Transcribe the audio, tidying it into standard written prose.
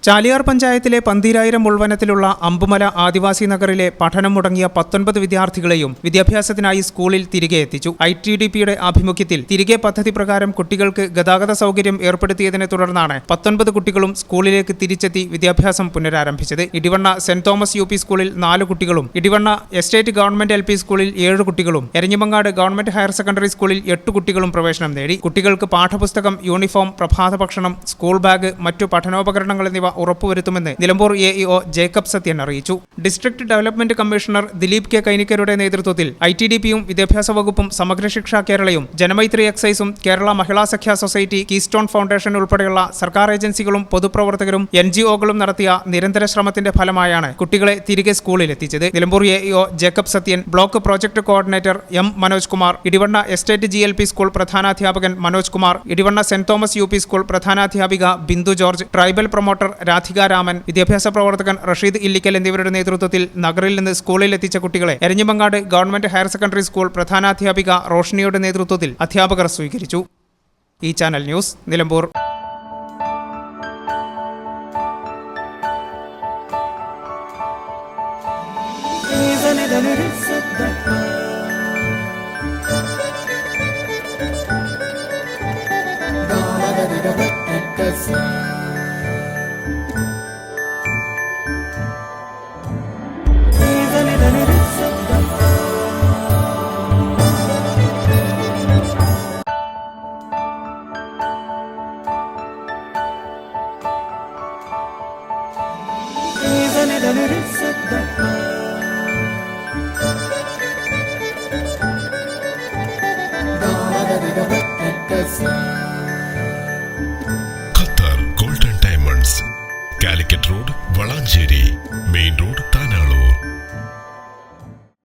ചാലിയാർ പഞ്ചായത്തിലെ പന്തീരായിരം ഉൾവനത്തിലുള്ള അമ്പുമല ആദിവാസി നഗറിലെ പഠനം മുടങ്ങിയ 19 വിദ്യാർത്ഥികളെയും വിദ്യാഭ്യാസത്തിനായി സ്കൂളിൽ തിരികെ എത്തിച്ചു. ITDPയുടെ ആഭിമുഖ്യത്തിൽ തിരികെ പദ്ധതി പ്രകാരം കുട്ടികൾക്ക് ഗതാഗത സൗകര്യം ഏർപ്പെടുത്തിയതിനെ തുടർന്നാണ് 19 കുട്ടികളും സ്കൂളിലേക്ക് തിരിച്ചെത്തി വിദ്യാഭ്യാസം പുനരാരംഭിച്ചത്. ഇടിവണ്ണ സെന്റ് തോമസ് UP സ്കൂളിൽ 4 കുട്ടികളും ഇടിവണ്ണ എസ്റ്റേറ്റ് ഗവൺമെന്റ് LP സ്കൂളിൽ 7 കുട്ടികളും എരഞ്ഞിമങ്ങാട് ഗവൺമെന്റ് ഹയർ സെക്കൻഡറി സ്കൂളിൽ 8 കുട്ടികളും പ്രവേശനം നേടി. കുട്ടികൾക്ക് പാഠപുസ്തകം, യൂണിഫോം, പ്രഭാത ഭക്ഷണം, സ്കൂൾ ബാഗ്, മറ്റു പഠനോപകരണങ്ങൾ എന്നിവ ഉറപ്പുവരുത്തുമെന്ന് നിലമ്പൂർ AEO ജേക്കബ് സത്യൻ അറിയിച്ചു. District development commissioner Dileep K കൈനിക്കരുടെ നേതൃത്വത്തിൽ ITDPയും വിദ്യാഭ്യാസ വകുപ്പും സമഗ്ര ശിക്ഷ കേരളയും ജനമൈത്രി എക്സൈസും കേരള മഹിളാ സഖ്യ സൊസൈറ്റി, കീസ്റ്റോൺ ഫൗണ്ടേഷൻ ഉൾപ്പെടെയുള്ള സർക്കാർ ഏജൻസികളും പൊതുപ്രവർത്തകരും NGOകളും നടത്തിയ നിരന്തര ശ്രമത്തിന്റെ ഫലമായാണ് കുട്ടികളെ തിരികെ സ്കൂളിലെത്തിച്ചത്. Nilambur AEO Jacob Sathyan, block project coordinator M Manoj Kumar, Edivanna estate GLP school പ്രധാനാധ്യാപകൻ മനോജ് കുമാർ, ഇടിവണ്ണ സെന്റ് തോമസ് UP സ്കൂൾ പ്രധാനാധ്യാപിക ബിന്ദു ജോർജ്, ട്രൈബൽ പ്രൊമോട്ടർ രാധിക രാമൻ, വിദ്യാഭ്യാസ പ്രവർത്തകൻ റഷീദ് ഇല്ലിക്കൽ എന്നിവരുടെ നേതൃത്വത്തിൽ നഗറിൽ നിന്ന് സ്കൂളിൽ എത്തിച്ച കുട്ടികളെ Eranhimangad government higher secondary school പ്രധാനാധ്യാപിക റോഷ്നിയുടെ നേതൃത്വത്തിൽ അധ്യാപകർ സ്വീകരിച്ചു. ഈ channel news, Nilambur. Qatar golden diamonds, Calicut road, Valanchery.